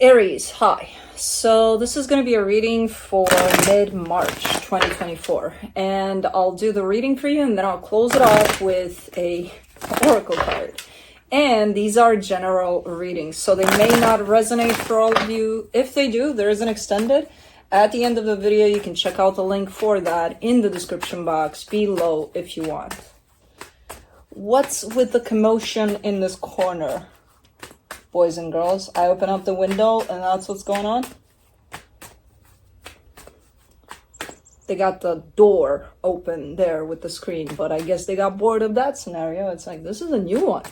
Aries, hi. So this is going to be a reading for mid-March 2024, and I'll do the reading for you and then I'll close it off with a oracle card. And these are general readings, so they may not resonate for all of you. If they do, there is an extended. At the end of the video, you can check out the link for that in the description box below if you want. What's with the commotion in this corner? Boys and girls, I open up the window and that's what's going on. They got the door open there with the screen, but I guess they got bored of that scenario. It's like, this is a new one.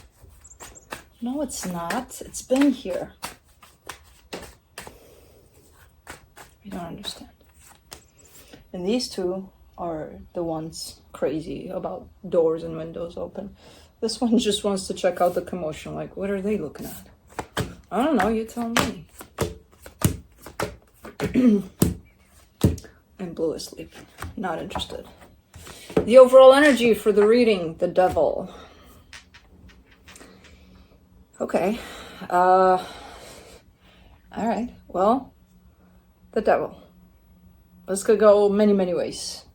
No, it's not. It's been here. I don't understand. And these two are the ones crazy about doors and windows open. This one just wants to check out the commotion. Like, what are they looking at? I don't know, you tell me. I'm blue asleep. Not interested. The overall energy for the reading, the devil. Okay. Alright. Well, the devil. This could go many, many ways.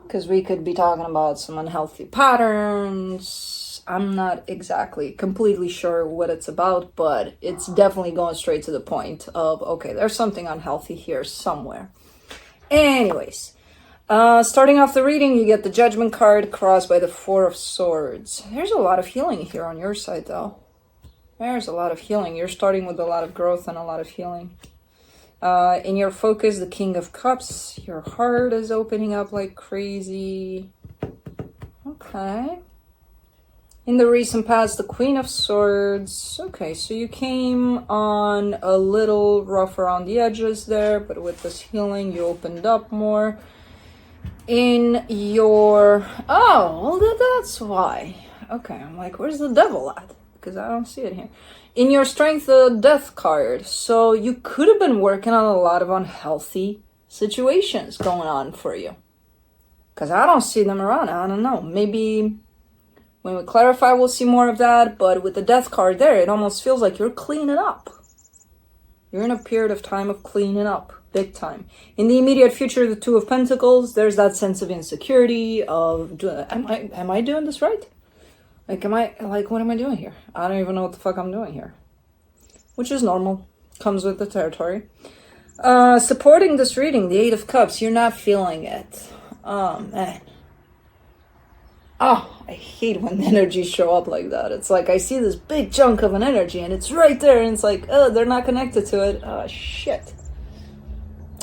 Because we could be talking about some unhealthy patterns. I'm not exactly completely sure what it's about, but it's definitely going straight to the point of, okay, there's something unhealthy here somewhere. Anyways, starting off the reading, you get the Judgment card crossed by the Four of Swords. There's a lot of healing here on your side, though. There's a lot of healing. You're starting with a lot of growth and a lot of healing. In your focus, the King of Cups. Your heart is opening up like crazy. Okay. In the recent past, the Queen of Swords. Okay, so you came on a little rough around the edges there, but with this healing, you opened up more. In your... Oh, well, that's why. Okay, I'm like, where's the devil at? Because I don't see it here. In your Strength, the Death card. So you could have been working on a lot of unhealthy situations going on for you. Because I don't see them around. I don't know. Maybe... when we clarify, we'll see more of that, but with the Death card there, it almost feels like you're cleaning up. You're in a period of time of cleaning up, big time. In the immediate future, the Two of Pentacles, there's that sense of insecurity of, am I doing this right? Like, what am I doing here? I don't even know what the fuck I'm doing here. Which is normal, comes with the territory. Supporting this reading, the Eight of Cups, you're not feeling it. Oh, man. Oh, I hate when energies show up like that. It's like I see this big chunk of an energy and it's right there and it's like, oh, they're not connected to it. Oh, shit.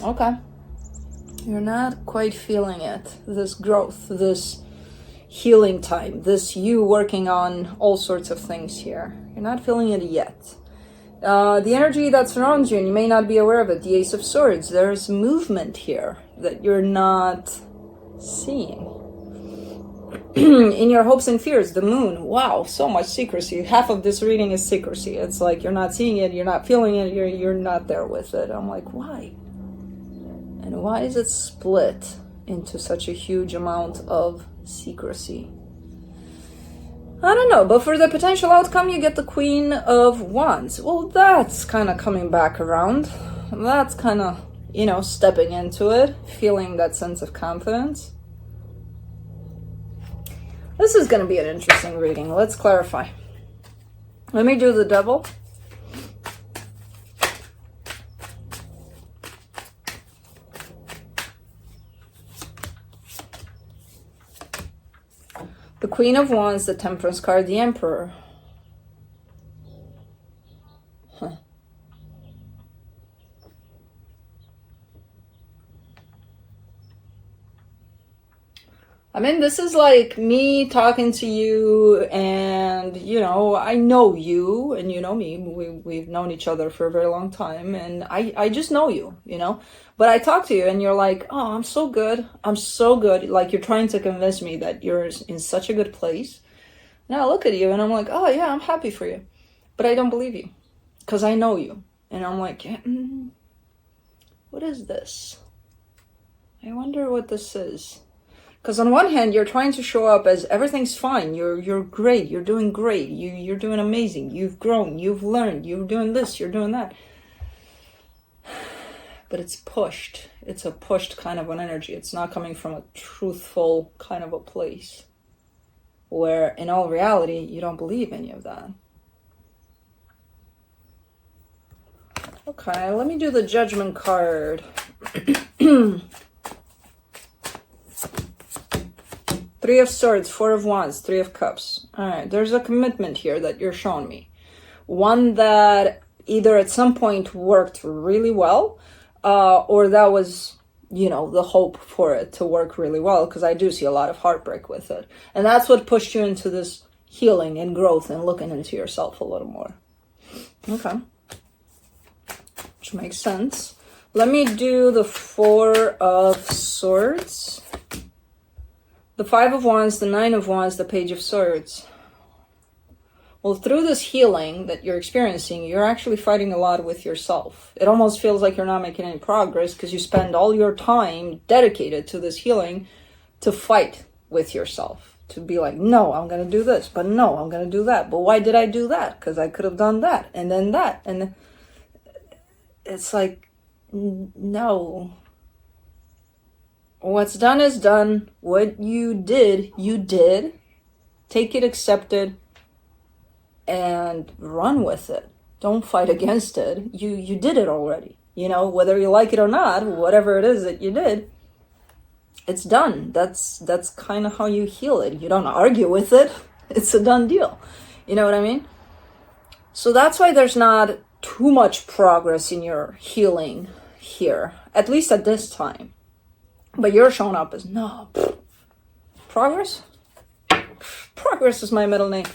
Okay. You're not quite feeling it. This growth, this healing time, this you working on all sorts of things here. You're not feeling it yet. The energy that surrounds you, and you may not be aware of it, the Ace of Swords, there's movement here that you're not seeing. In your hopes and fears, the Moon. Wow, so much secrecy. Half of this reading is secrecy. It's like you're not seeing it, you're not feeling it, you're not there with it. I'm like, why? And why is it split into such a huge amount of secrecy? I don't know, but for the potential outcome, you get the Queen of Wands. Well, that's kind of coming back around. That's kind of, stepping into it, feeling that sense of confidence. This is going to be an interesting reading. Let's clarify. Let me do the devil. The Queen of Wands, the Temperance card, the Emperor. I mean, this is like me talking to you and, I know you and you know me. We've known each other for a very long time and I just know you, But I talk to you and you're like, oh, I'm so good. I'm so good. Like you're trying to convince me that you're in such a good place. And I look at you and I'm like, oh, yeah, I'm happy for you. But I don't believe you because I know you. And I'm like, what is this? I wonder what this is. Because on one hand, you're trying to show up as everything's fine. You're great. You're doing great. You're doing amazing. You've grown. You've learned. You're doing this. You're doing that. but it's pushed. It's a pushed kind of an energy. It's not coming from a truthful kind of a place where in all reality, you don't believe any of that. Okay, let me do the Judgment card. Three of Swords, Four of Wands, Three of Cups. All right, there's a commitment here that you're showing me. One that either at some point worked really well, or that was, you know, the hope for it to work really well, because I do see a lot of heartbreak with it. And that's what pushed you into this healing and growth and looking into yourself a little more. Okay. Which makes sense. Let me do the Four of Swords, the Five of Wands, the Nine of Wands, the Page of Swords. Well, through this healing that you're experiencing, you're actually fighting a lot with yourself. It almost feels like you're not making any progress because you spend all your time dedicated to this healing to fight with yourself. To be like, no, I'm going to do this, but no, I'm going to do that. But why did I do that? Because I could have done that, and then that. And it's like, no. What's done is done. What you did, you did. Take it, accept it, and run with it. Don't fight against it. You did it already. You know, whether you like it or not, whatever it is that you did, it's done. That's kind of how you heal it. You don't argue with it. It's a done deal. You know what I mean? So that's why there's not too much progress in your healing here, at least at this time. But you're showing up as, no, progress? Progress is my middle name.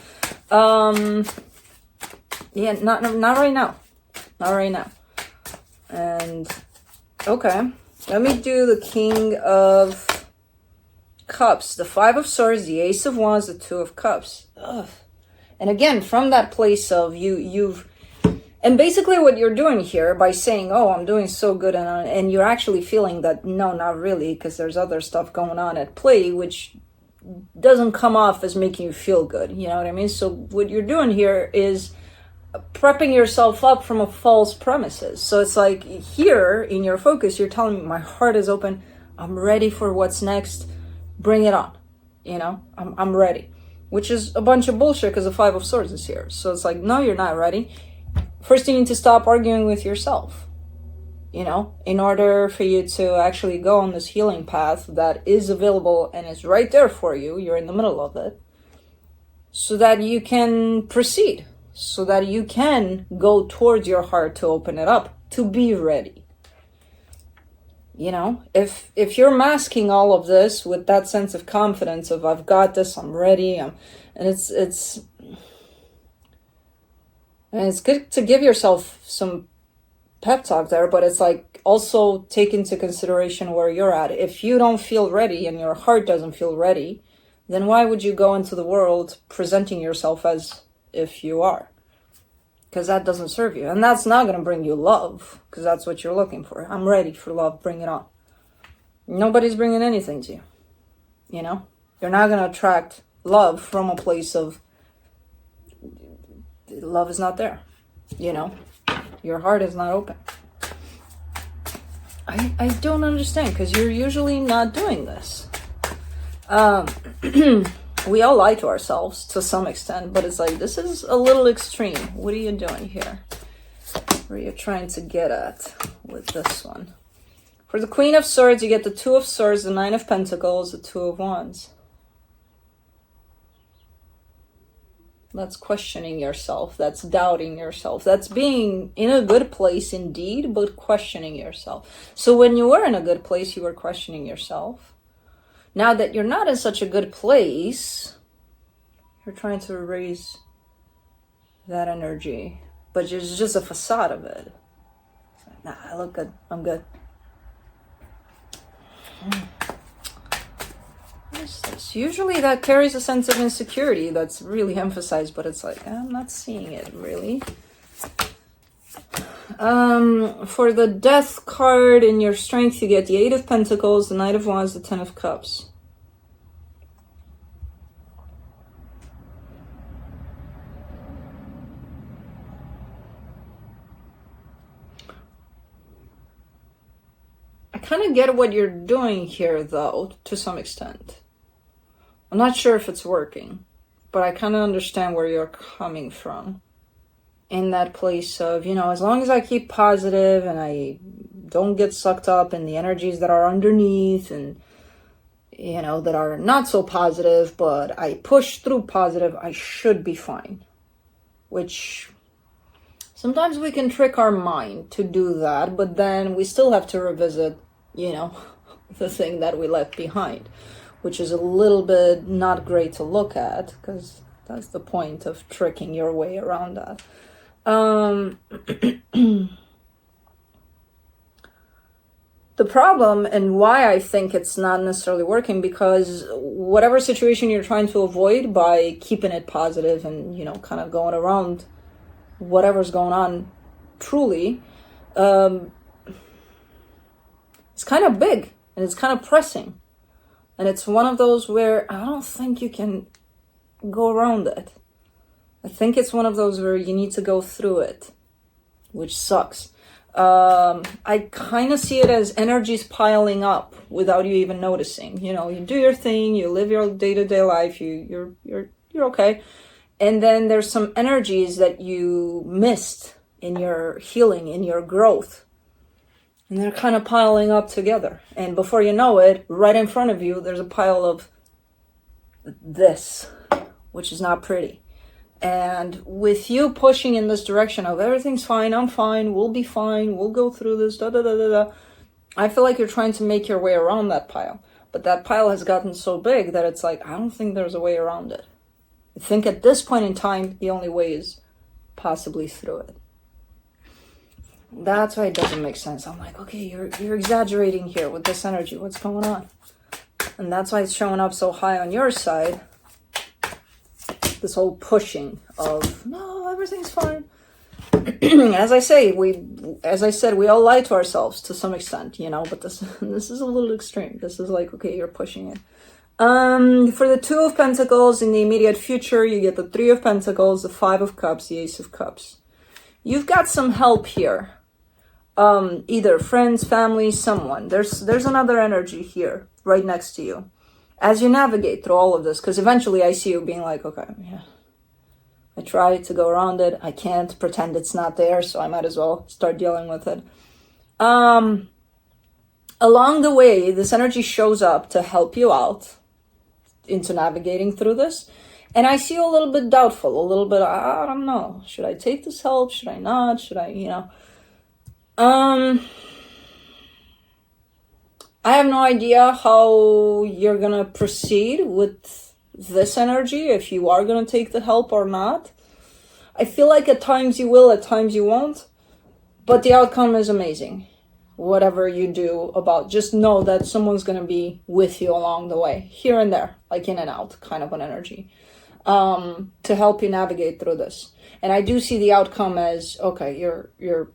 Yeah, not right now. Not right now. And, okay. Let me do the King of Cups, the Five of Swords, the Ace of Wands, the Two of Cups. Ugh. And again, from that place of and basically what you're doing here by saying, oh, I'm doing so good, and you're actually feeling that, no, not really, because there's other stuff going on at play, which doesn't come off as making you feel good. You know what I mean? So what you're doing here is prepping yourself up from a false premises. So it's like here in your focus, you're telling me my heart is open. I'm ready for what's next. Bring it on. You know, I'm ready, which is a bunch of bullshit because the Five of Swords is here. So it's like, no, you're not ready. First, you need to stop arguing with yourself, you know, in order for you to actually go on this healing path that is available and is right there for you. You're in the middle of it, so that you can proceed, so that you can go towards your heart to open it up, to be ready. You know, if you're masking all of this with that sense of confidence of, I've got this, I'm ready, and it's good to give yourself some pep talk there, but it's like also take into consideration where you're at. If you don't feel ready and your heart doesn't feel ready, then why would you go into the world presenting yourself as if you are? Because that doesn't serve you. And that's not going to bring you love, because that's what you're looking for. I'm ready for love. Bring it on. Nobody's bringing anything to you. You know? You're not going to attract love from a place of love is not there. You know? Your heart is not open. I don't understand, because you're usually not doing this. We all lie to ourselves to some extent, but it's like, this is a little extreme. What are you doing here? What are you trying to get at with this one? For the Queen of Swords, you get the Two of Swords, the Nine of Pentacles, the Two of Wands. That's questioning yourself. That's doubting yourself. That's being in a good place indeed, but questioning yourself. So when you were in a good place, you were questioning yourself. Now that you're not in such a good place, you're trying to erase that energy. But it's just a facade of it. It's like, nah, I look good. I'm good. What is this? Usually that carries a sense of insecurity that's really emphasized, but it's like, I'm not seeing it really. For the Death card in your Strength, you get the Eight of Pentacles, the Knight of Wands, the Ten of Cups. kind of get what you're doing here, though, to some extent. I'm not sure if it's working, but I kind of understand where you're coming from. In that place of, as long as I keep positive and I don't get sucked up in the energies that are underneath and, that are not so positive, but I push through positive, I should be fine. Which sometimes we can trick our mind to do that, but then we still have to revisit, the thing that we left behind, which is a little bit not great to look at, because that's the point of tricking your way around that. The problem and why I think it's not necessarily working, because whatever situation you're trying to avoid by keeping it positive and, kind of going around whatever's going on truly, it's kind of big and it's kind of pressing. And it's one of those where I don't think you can go around it. I think it's one of those where you need to go through it, which sucks. I kind of see it as energies piling up without you even noticing. You do your thing, you live your day-to-day life, you're okay. And then there's some energies that you missed in your healing, in your growth. And they're kind of piling up together. And before you know it, right in front of you, there's a pile of this, which is not pretty. And with you pushing in this direction of everything's fine, I'm fine, we'll be fine, we'll go through this, I feel like you're trying to make your way around that pile. But that pile has gotten so big that it's like, I don't think there's a way around it. I think at this point in time, the only way is possibly through it. That's why it doesn't make sense. I'm like, okay, you're exaggerating here with this energy. What's going on? And that's why it's showing up so high on your side. This whole pushing of, no, everything's fine. As I said, we all lie to ourselves to some extent, but this is a little extreme. This is like, okay, you're pushing it. For the 2 of Pentacles in the immediate future, you get the 3 of Pentacles, the 5 of Cups, the Ace of Cups. You've got some help here. Either friends, family, someone. There's another energy here right next to you as you navigate through all of this, because eventually I see you being like, okay, yeah, I try to go around it. I can't pretend it's not there, so I might as well start dealing with it. Along the way, this energy shows up to help you out into navigating through this. And I see you a little bit doubtful, a little bit, I don't know. Should I take this help? Should I not? Should I, I have no idea how you're going to proceed with this energy, if you are going to take the help or not. I feel like at times you will, at times you won't. But the outcome is amazing. Whatever you do about, just know that someone's going to be with you along the way, here and there, like in and out, kind of an energy, to help you navigate through this. And I do see the outcome as, okay, you're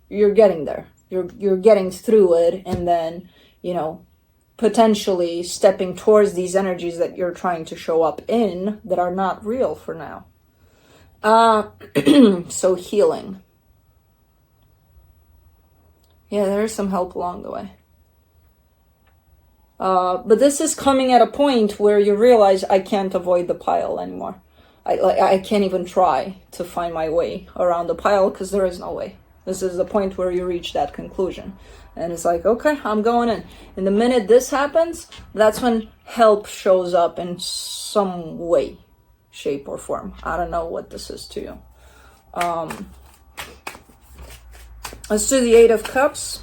getting there. You're getting through it, and then, potentially stepping towards these energies that you're trying to show up in that are not real for now. So healing. Yeah, there's some help along the way. But this is coming at a point where you realize I can't avoid the pile anymore. I can't even try to find my way around the pile, because there is no way. This is the point where you reach that conclusion. And it's like, okay, I'm going in. And the minute this happens, that's when help shows up in some way, shape, or form. I don't know what this is to you. Let's do the 8 of Cups.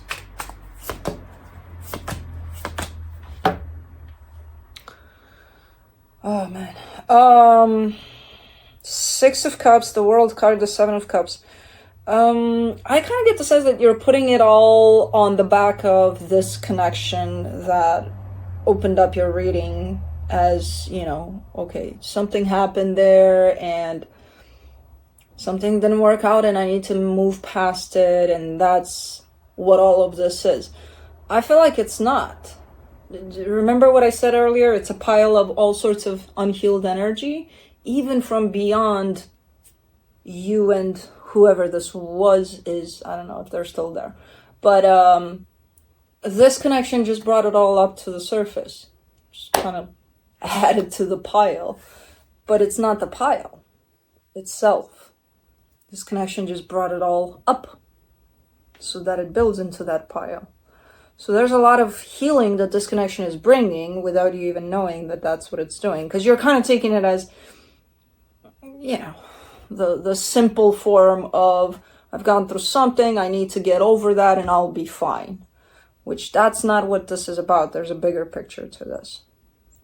Oh, man. 6 of Cups, the World card, the 7 of Cups. I kind of get the sense that you're putting it all on the back of this connection that opened up your reading as, okay, something happened there and something didn't work out and I need to move past it, and that's what all of this is. I feel like it's not. Remember what I said earlier? It's a pile of all sorts of unhealed energy, even from beyond you and whoever this is. I don't know if they're still there. But this connection just brought it all up to the surface. Just kind of added to the pile. But it's not the pile itself. This connection just brought it all up so that it builds into that pile. So there's a lot of healing that this connection is bringing without you even knowing that that's what it's doing. Because you're kind of taking it as, you know, the simple form of, I've gone through something, I need to get over that and I'll be fine. Which that's not what this is about. There's a bigger picture to this.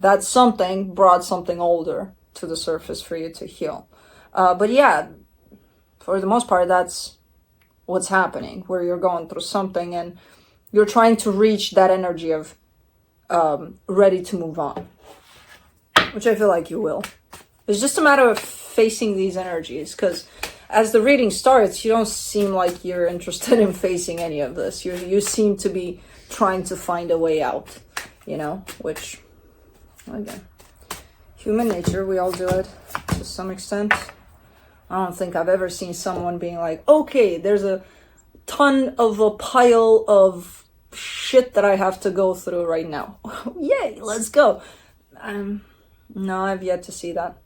That something brought something older to the surface for you to heal. But yeah, for the most part, that's what's happening, where you're going through something and you're trying to reach that energy of ready to move on, which I feel like you will. It's just a matter of facing these energies, because as the reading starts, you don't seem like you're interested in facing any of this. You seem to be trying to find a way out, you know, which, again, human nature, we all do it to some extent. I don't think I've ever seen someone being like, okay, there's a ton of a pile of shit that I have to go through right now. Yay, let's go. No, I've yet to see that.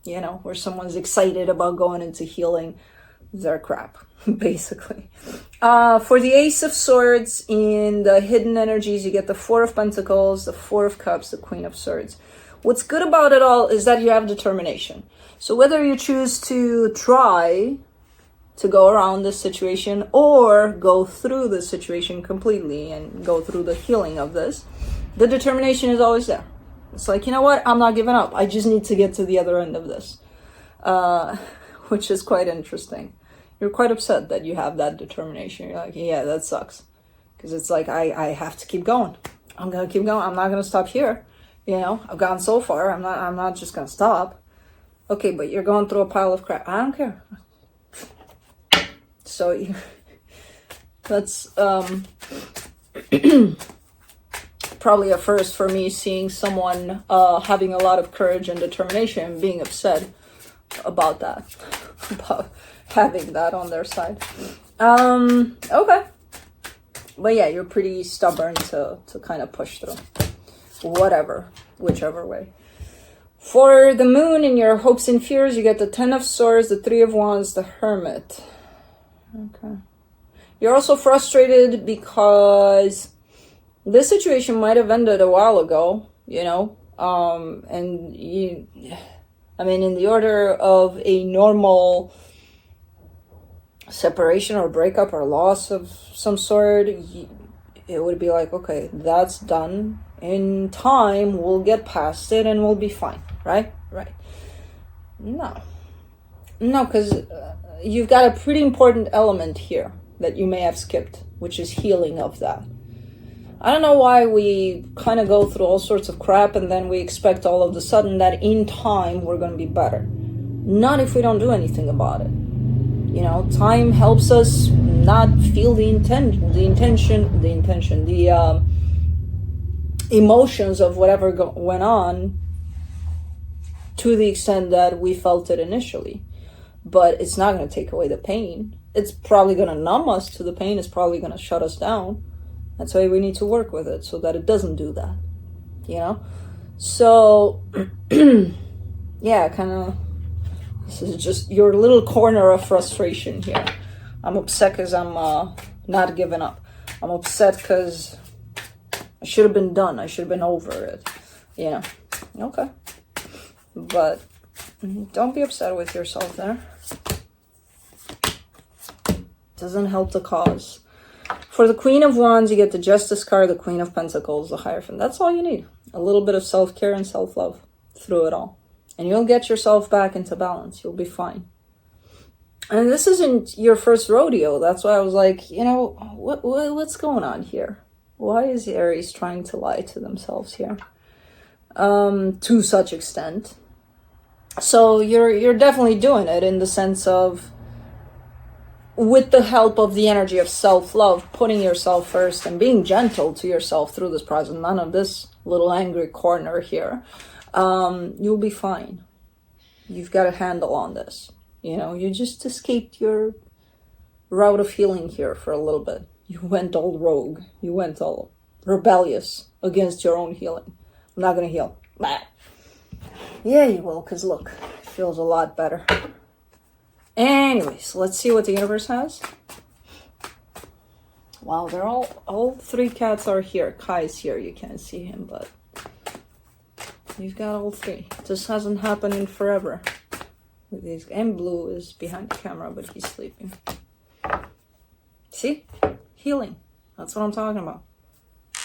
You know, where someone's excited about going into healing their crap, basically. For the Ace of Swords, in the hidden energies, you get the Four of Pentacles, the Four of Cups, the Queen of Swords. What's good about it all is that you have determination. So whether you choose to try to go around this situation or go through the situation completely and go through the healing of this, the determination is always there. It's like, you know what? I'm not giving up. I just need to get to the other end of this, which is quite interesting. You're quite upset that you have that determination. You're like, yeah, that sucks. Because it's like, I have to keep going. I'm going to keep going. I'm not going to stop here. You know, I've gone so far. I'm not just going to stop. Okay, but you're going through a pile of crap. I don't care. So that's probably a first for me, seeing someone having a lot of courage and determination and being upset about that, about having that on their side. Okay. But yeah, you're pretty stubborn to kind of push through. Whichever way. For the moon in your hopes and fears, you get the Ten of Swords, the Three of Wands, the Hermit. Okay. You're also frustrated because this situation might have ended a while ago, you know, and you, I mean, in the order of a normal separation or breakup or loss of some sort, it would be like, okay, that's done. In time, we'll get past it and we'll be fine, right? Right. No, because you've got a pretty important element here that you may have skipped, which is healing of that. I don't know why we kind of go through all sorts of crap and then we expect all of a sudden that in time we're going to be better. Not if we don't do anything about it. You know, time helps us not feel the emotions of whatever went on to the extent that we felt it initially. But it's not going to take away the pain. It's probably going to numb us to the pain. It's probably going to shut us down. That's why we need to work with it so that it doesn't do that, you know? So, yeah, kind of, this is just your little corner of frustration here. I'm upset because I'm not giving up. I'm upset because I should have been done. I should have been over it, you know? Okay. But don't be upset with yourself there. Doesn't help the cause. For the Queen of Wands, you get the Justice card, the Queen of Pentacles, the Hierophant. That's all you need. A little bit of self-care and self-love through it all. And you'll get yourself back into balance. You'll be fine. And this isn't your first rodeo. That's why I was like, you know, what's going on here? Why is Aries trying to lie to themselves here? To such extent. So you're definitely doing it in the sense of, with the help of the energy of self-love, putting yourself first and being gentle to yourself through this process, none of this little angry corner here, you'll be fine. You've got a handle on this. You know, you just escaped your route of healing here for a little bit. You went all rogue. You went all rebellious against your own healing. I'm not gonna heal. Bah. Yeah, you will, because look, it feels a lot better. Anyways, let's see what the universe has. Wow, they're all three cats are here. Kai's here, you can't see him, but you've got all three. This hasn't happened in forever. With these, and Blue is behind the camera, but he's sleeping. See? Healing. That's what I'm talking about.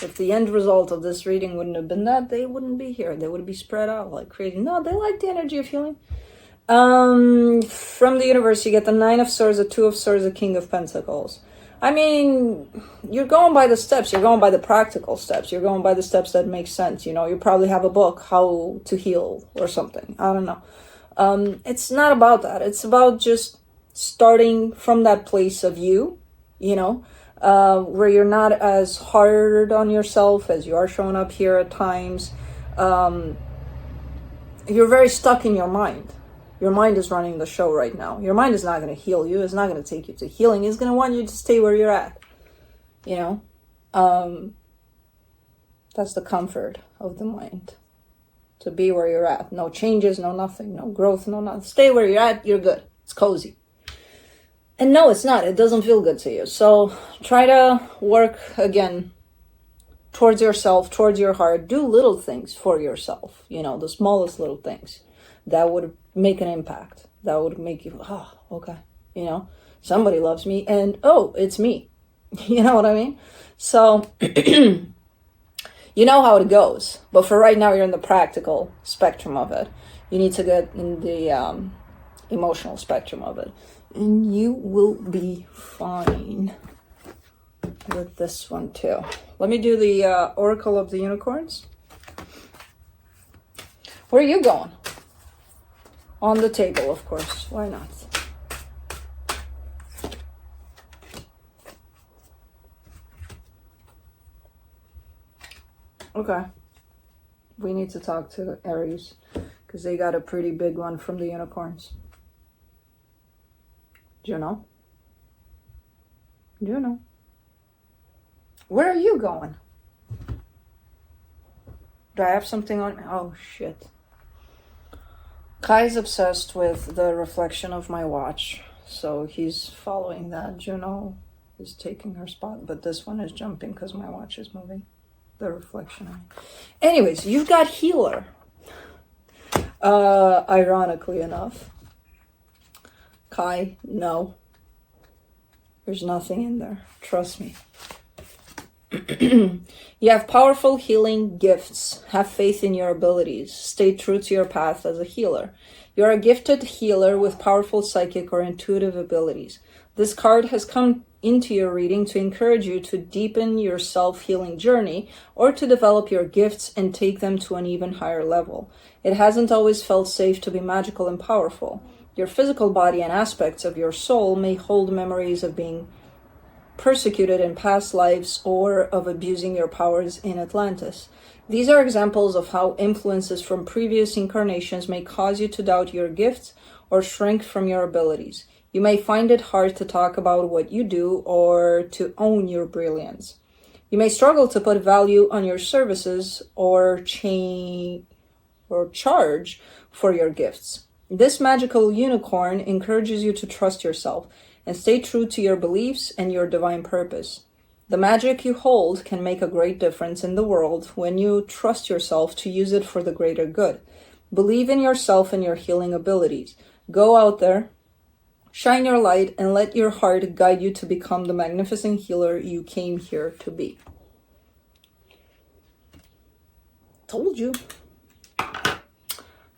If the end result of this reading wouldn't have been that, they wouldn't be here. They would be spread out like crazy. No, they like the energy of healing. From the universe, you get the Nine of Swords, the Two of Swords, the King of Pentacles. I mean, you're going by the steps. You're going by the practical steps. You're going by the steps that make sense. You know, you probably have a book, How to Heal or something. I don't know. It's not about that. It's about just starting from that place of you know, where you're not as hard on yourself as you are showing up here at times. You're very stuck in your mind. Your mind is running the show right now. Your mind is not going to heal you. It's not going to take you to healing. It's going to want you to stay where you're at. You know? That's the comfort of the mind. To be where you're at. No changes, no nothing, no growth, no nothing. Stay where you're at, you're good. It's cozy. And no, it's not. It doesn't feel good to you. So try to work again towards yourself, towards your heart. Do little things for yourself. You know, the smallest little things that would make an impact. That would make you, oh, okay. You know, somebody loves me and, oh, it's me. You know what I mean? So you know how it goes. But for right now, you're in the practical spectrum of it. You need to get in the emotional spectrum of it. And you will be fine with this one too. Let me do the Oracle of the Unicorns. Where are you going? On the table, of course. Why not? Okay. We need to talk to Aries because they got a pretty big one from the unicorns. Do you know? Do you know? Where are you going? Do I have something on? Oh, shit. Kai's obsessed with the reflection of my watch. So he's following that. Juno is taking her spot. But this one is jumping because my watch is moving. The reflection. Anyways, you've got healer. Ironically enough. Kai, no. There's nothing in there. Trust me. You have powerful healing gifts. Have faith in your abilities. Stay true to your path as a healer. You are a gifted healer with powerful psychic or intuitive abilities. This card has come into your reading to encourage you to deepen your self-healing journey or to develop your gifts and take them to an even higher level. It hasn't always felt safe to be magical and powerful. Your physical body and aspects of your soul may hold memories of being persecuted in past lives or of abusing your powers in Atlantis. These are examples of how influences from previous incarnations may cause you to doubt your gifts or shrink from your abilities. You may find it hard to talk about what you do or to own your brilliance. You may struggle to put value on your services or charge for your gifts. This magical unicorn encourages you to trust yourself and stay true to your beliefs and your divine purpose. The magic you hold can make a great difference in the world when you trust yourself to use it for the greater good. Believe in yourself and your healing abilities. Go out there, shine your light, and let your heart guide you to become the magnificent healer you came here to be. Told you.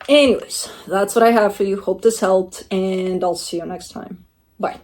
Anyways, that's what I have for you. Hope this helped, and I'll see you next time. Bye.